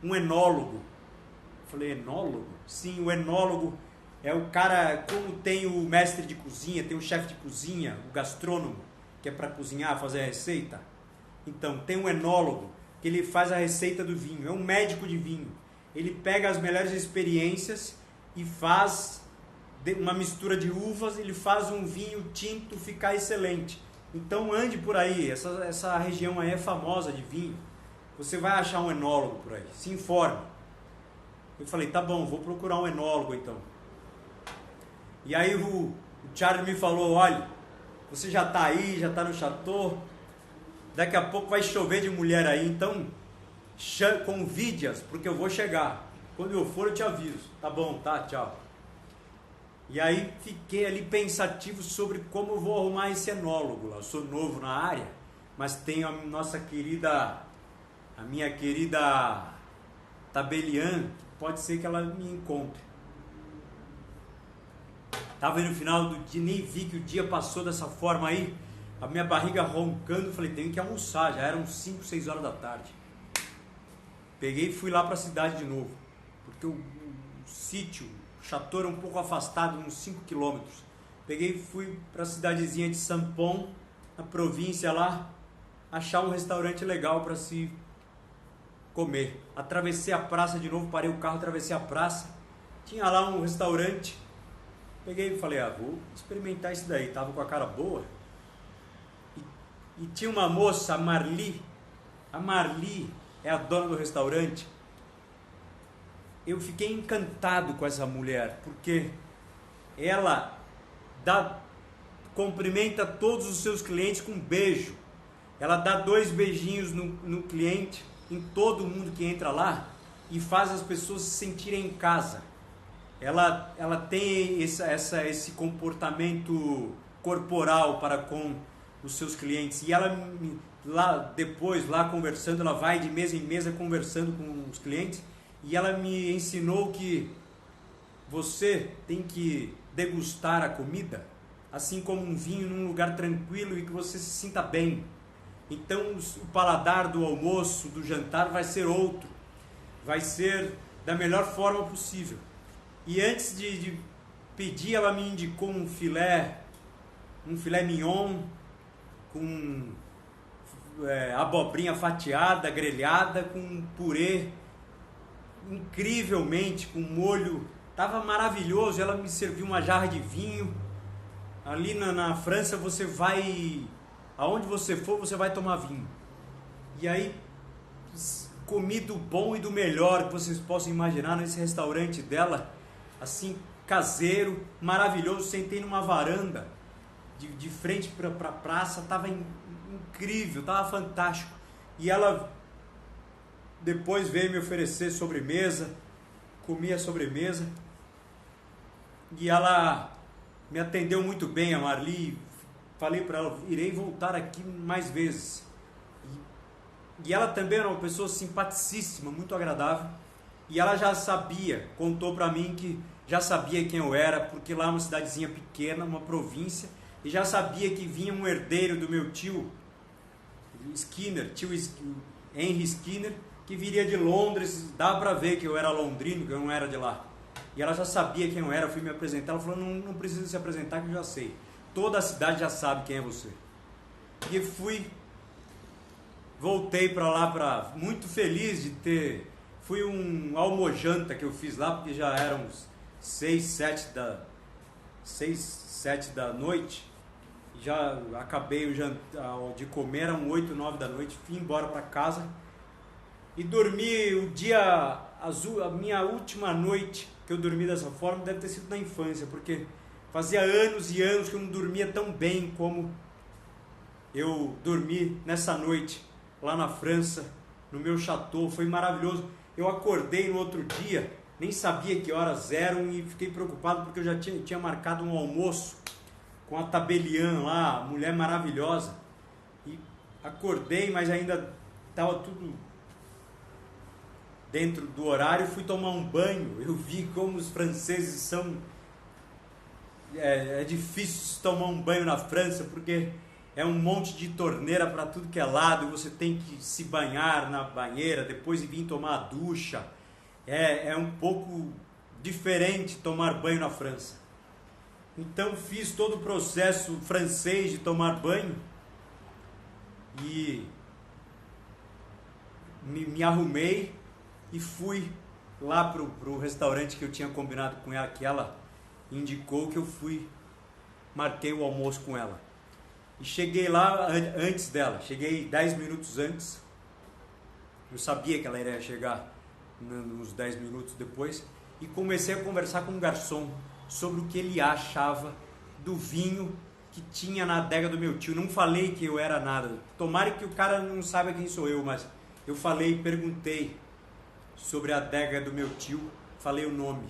um enólogo. Eu falei, enólogo? Sim, o enólogo é o cara, como tem o mestre de cozinha, tem o chefe de cozinha, o gastrônomo, que é para cozinhar, fazer a receita. Então, tem um enólogo. que ele faz a receita do vinho, é um médico de vinho. Ele pega as melhores experiências e faz uma mistura de uvas, ele faz um vinho tinto ficar excelente. Então ande por aí, essa região aí é famosa de vinho, você vai achar um enólogo por aí, se informe. Eu falei, tá bom, vou procurar um enólogo então. E aí o Charles me falou, olha, você já tá aí, já tá no chateau, daqui a pouco vai chover de mulher aí, então convide-as, porque eu vou chegar. Quando eu for eu te aviso. Tá bom, tá, tchau. E aí fiquei ali pensativo sobre como eu vou arrumar esse enólogo lá. Eu sou novo na área, mas tenho a minha querida Tabelian, pode ser que ela me encontre. Tava aí no final do dia, nem vi que o dia passou dessa forma aí, a minha barriga roncando, falei, tenho que almoçar, já eram 5, 6 horas da tarde. Peguei e fui lá para a cidade de novo, porque o sítio, o chateau era um pouco afastado, uns 5 quilômetros. Peguei e fui para a cidadezinha de Sampon, na província lá, achar um restaurante legal para se comer. Atravessei a praça de novo, parei o carro, atravessei a praça, tinha lá um restaurante, peguei e falei, vou experimentar isso daí, tava com a cara boa. E tinha uma moça, a Marli é a dona do restaurante. Eu fiquei encantado com essa mulher, porque ela cumprimenta todos os seus clientes com um beijo. Ela dá 2 beijinhos no cliente, em todo mundo que entra lá, e faz as pessoas se sentirem em casa. Ela tem esse comportamento corporal para com os seus clientes. E ela, depois, lá conversando, ela vai de mesa em mesa conversando com os clientes, e ela me ensinou que você tem que degustar a comida, assim como um vinho, num lugar tranquilo e que você se sinta bem. Então o paladar do almoço, do jantar vai ser outro, vai ser da melhor forma possível. E antes de pedir, ela me indicou um filé mignon com abobrinha fatiada, grelhada, com purê, incrivelmente, com molho, estava maravilhoso. Ela me serviu uma jarra de vinho. Ali na França, você vai, aonde você for, você vai tomar vinho. E aí, comi do bom e do melhor que vocês possam imaginar nesse restaurante dela, assim, caseiro, maravilhoso. Sentei numa varanda, de frente para a praça, estava incrível, estava fantástico. E ela depois veio me oferecer sobremesa, comi a sobremesa, e ela me atendeu muito bem, a Marli. Falei para ela, irei voltar aqui mais vezes. E ela também era uma pessoa simpaticíssima, muito agradável, e ela já sabia, contou para mim que já sabia quem eu era, porque lá é uma cidadezinha pequena, uma província, e já sabia que vinha um herdeiro do meu tio Skinner, Henry Skinner, que viria de Londres. Dá para ver que eu era londrino, que eu não era de lá. E ela já sabia quem eu era, eu fui me apresentar, ela falou, não precisa se apresentar que eu já sei. Toda a cidade já sabe quem é você. E voltei para lá, muito feliz de ter, fui um almojanta que eu fiz lá, porque já eram 6, 7 da noite, já acabei de comer, eram 8, 9 da noite, fui embora para casa e dormi o dia azul. A minha última noite que eu dormi dessa forma deve ter sido na infância, porque fazia anos e anos que eu não dormia tão bem como eu dormi nessa noite lá na França, no meu chateau. Foi maravilhoso. Eu acordei no outro dia, nem sabia que horas eram, e fiquei preocupado porque eu já tinha marcado um almoço com a Tabelian lá, mulher maravilhosa, e acordei, mas ainda estava tudo dentro do horário. Fui tomar um banho. Eu vi como os franceses são, é difícil tomar um banho na França, porque é um monte de torneira para tudo que é lado, você tem que se banhar na banheira, depois vir tomar a ducha. É um pouco diferente tomar banho na França. Então fiz todo o processo francês de tomar banho, e me arrumei e fui lá pro restaurante que eu tinha combinado com ela, que ela indicou, que eu fui, marquei o almoço com ela. E cheguei lá antes dela, cheguei 10 minutos antes. Eu sabia que ela iria chegar uns 10 minutos depois. E comecei a conversar com o garçom sobre o que ele achava do vinho que tinha na adega do meu tio. Não falei que eu era nada. Tomara que o cara não saiba quem sou eu, mas eu falei, perguntei sobre a adega do meu tio, falei o nome.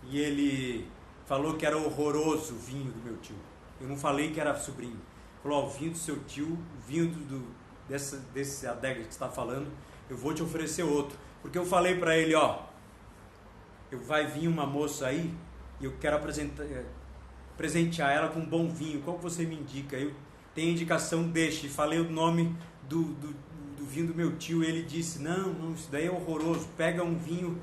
E ele falou que era horroroso o vinho do meu tio. Eu não falei que era sobrinho. Falou, o vinho do seu tio, o vinho desse adega que você está falando, eu vou te oferecer outro. Porque eu falei para ele, vai vir uma moça aí e eu quero presentear ela com um bom vinho. Qual que você me indica? Eu tenho indicação deste. Falei o nome do vinho do meu tio. Ele disse, não, isso daí é horroroso. Pega um vinho,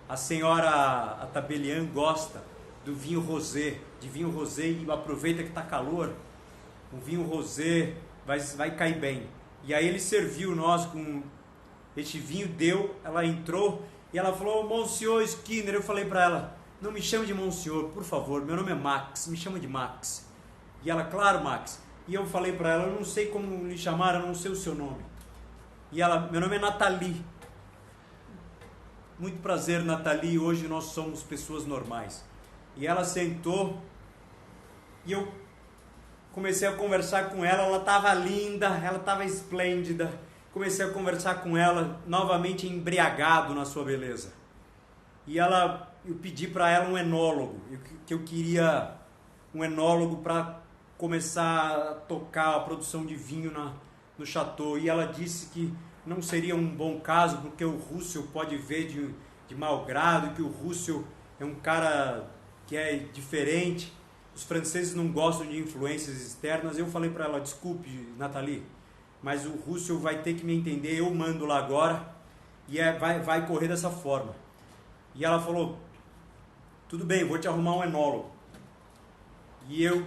a senhora Tabelian gosta do vinho rosé, e aproveita que está calor. Um vinho rosé vai cair bem. E aí ele serviu nós com este vinho, deu, ela entrou e ela falou, Monsieur Skinner. Eu falei para ela, não me chame de Monsieur, por favor, meu nome é Max, me chama de Max. E ela, claro, Max. E eu falei para ela, eu não sei como lhe chamar, eu não sei o seu nome. E ela, meu nome é Nathalie. Muito prazer, Nathalie, hoje nós somos pessoas normais. E ela sentou e eu comecei a conversar com ela estava linda, ela estava esplêndida. Comecei a conversar com ela, novamente embriagado na sua beleza. E eu pedi para ela um enólogo, que eu queria um enólogo para começar a tocar a produção de vinho no chateau. E ela disse que não seria um bom caso, porque o Russell pode ver de mau grado, que o Russell é um cara que é diferente. Os franceses não gostam de influências externas. Eu falei para ela, desculpe, Nathalie, mas o Russell vai ter que me entender, eu mando lá agora e vai correr dessa forma. E ela falou, tudo bem, vou te arrumar um enólogo. E eu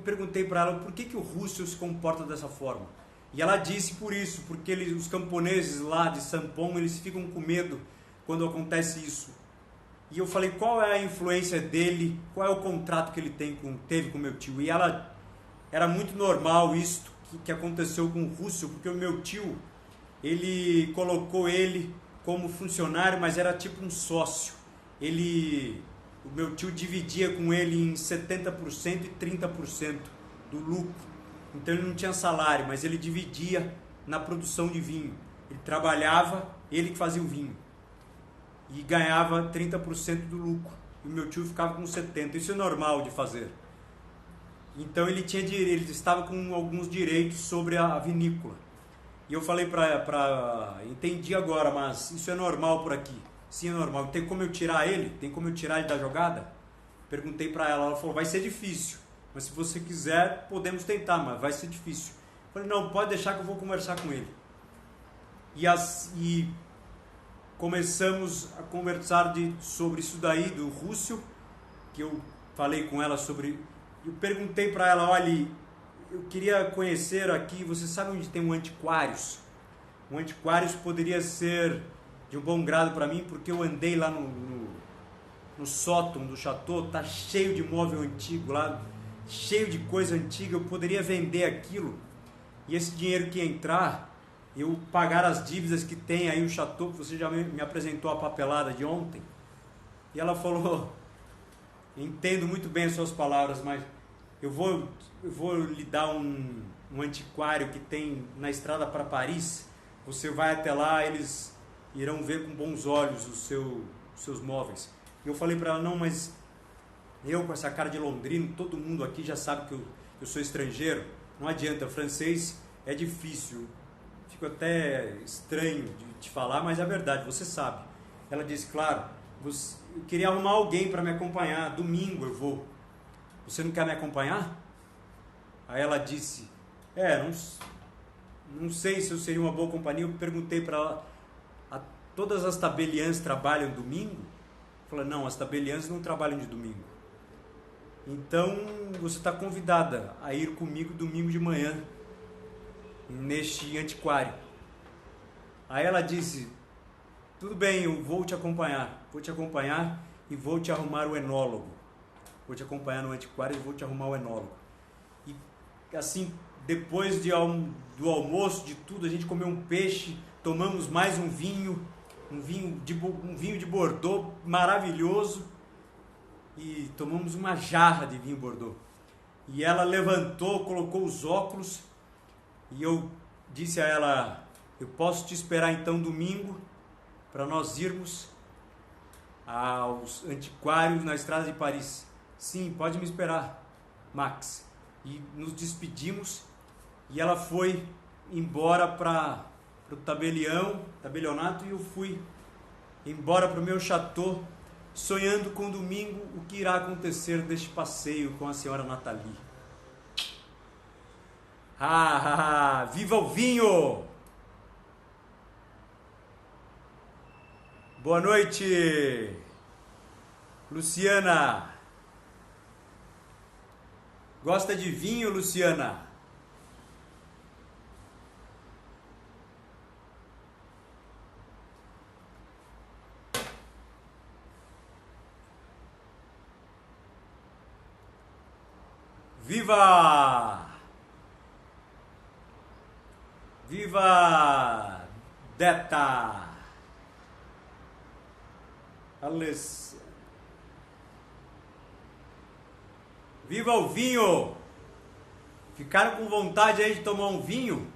perguntei para ela, por que o Russell se comporta dessa forma? E ela disse por isso, porque os camponeses lá de Sampon, eles ficam com medo quando acontece isso. E eu falei, qual é a influência dele, qual é o contrato que ele teve com meu tio? E era muito normal isso que aconteceu com o Russell, porque o meu tio, ele colocou ele como funcionário, mas era tipo um sócio. O meu tio dividia com ele em 70% e 30% do lucro. Então ele não tinha salário, mas ele dividia na produção de vinho. Ele trabalhava, ele que fazia o vinho. E ganhava 30% do lucro. E o meu tio ficava com 70%. Isso é normal de fazer. Então ele estava com alguns direitos sobre a vinícola. E eu falei entendi agora, mas isso é normal por aqui. Sim, é normal. Tem como eu tirar ele? Tem como eu tirar ele da jogada? Perguntei para ela, ela falou, vai ser difícil. Mas se você quiser, podemos tentar, mas vai ser difícil. Eu falei, não, pode deixar que eu vou conversar com ele. E começamos a conversar sobre isso daí, do Russell, que eu falei com ela sobre... Eu perguntei para ela, olha, eu queria conhecer aqui, você sabe onde tem um antiquários? Um antiquários poderia ser de um bom grado para mim, porque eu andei lá no sótão do chateau, tá cheio de móvel antigo lá, cheio de coisa antiga, eu poderia vender aquilo, e esse dinheiro que entrar, eu pagar as dívidas que tem aí o chateau, que você já me apresentou a papelada de ontem. E ela falou, entendo muito bem as suas palavras, mas eu vou lhe dar um antiquário que tem na estrada para Paris, você vai até lá, eles irão ver com bons olhos os seus móveis. E eu falei para ela, não, mas eu com essa cara de londrino, todo mundo aqui já sabe que eu sou estrangeiro, não adianta, francês é difícil, fico até estranho de te falar, mas é verdade, você sabe. Ela disse, claro, eu queria arrumar alguém para me acompanhar, domingo eu vou. Você não quer me acompanhar? Aí ela disse, não sei se eu seria uma boa companhia. Eu perguntei para ela, todas as tabeliãs trabalham domingo? Ela falou, não, as tabeliãs não trabalham de domingo. Então você está convidada a ir comigo domingo de manhã neste antiquário. Aí ela disse, tudo bem, eu vou te acompanhar e vou te arrumar o enólogo. Vou te acompanhar no antiquário e vou te arrumar o enólogo. E assim, depois do almoço, de tudo, a gente comeu um peixe, tomamos mais um vinho de Bordeaux maravilhoso e tomamos uma jarra de vinho Bordeaux. E ela levantou, colocou os óculos e eu disse a ela, eu posso te esperar então domingo para nós irmos aos antiquários na estrada de Paris. Sim, pode me esperar, Max. E nos despedimos e ela foi embora para o tabelionato e eu fui embora para o meu chateau, sonhando com domingo o que irá acontecer deste passeio com a senhora Nathalie. Viva o vinho! Boa noite, Luciana. Gosta de vinho, Luciana? Viva! Viva Deta! Viva o vinho! Ficaram com vontade aí de tomar um vinho?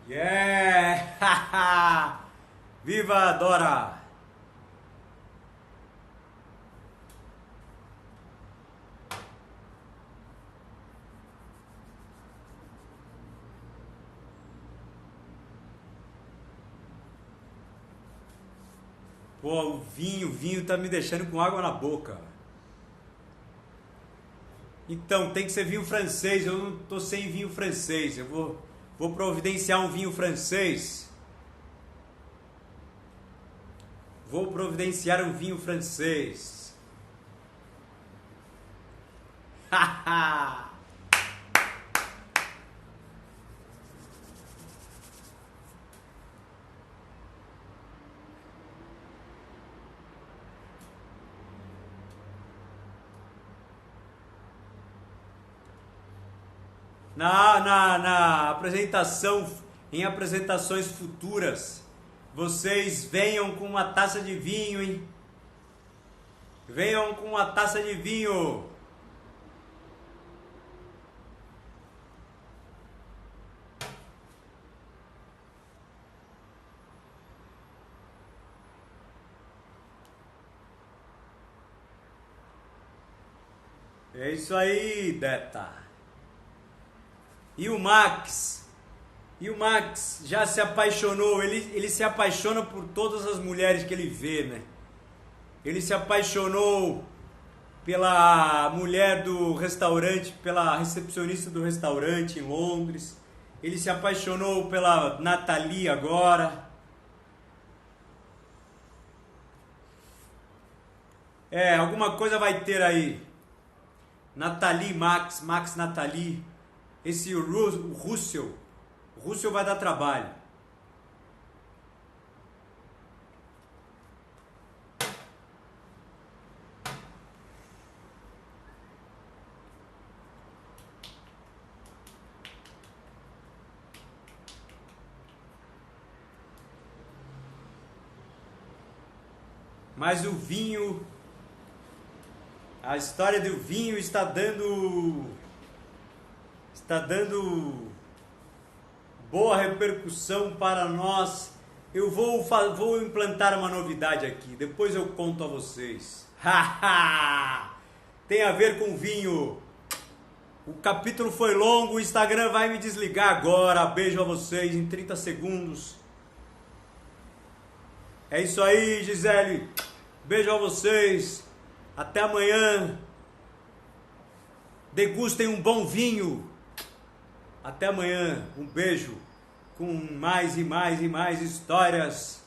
Yeah! Viva Dora! Pô, o vinho tá me deixando com água na boca. Então, tem que ser vinho francês, eu não tô sem vinho francês, eu vou providenciar um vinho francês. Vou providenciar um vinho francês. Haha! Na apresentação, em apresentações futuras, vocês venham com uma taça de vinho, hein? Venham com uma taça de vinho. É isso aí, Deta. E o Max já se apaixonou, ele se apaixona por todas as mulheres que ele vê, né? Ele se apaixonou pela mulher do restaurante, pela recepcionista do restaurante em Londres. Ele se apaixonou pela Nathalie agora. Alguma coisa vai ter aí. Nathalie, Max Nathalie. Esse Russell vai dar trabalho. Mas o vinho, a história do vinho está dando boa repercussão para nós. Eu vou implantar uma novidade aqui, depois eu conto a vocês. Tem a ver com vinho. O capítulo foi longo, o Instagram vai me desligar agora. Beijo a vocês em 30 segundos. É isso aí, Gisele. Beijo a vocês. Até amanhã. degustem um bom vinho. Até amanhã, um beijo com mais e mais e mais histórias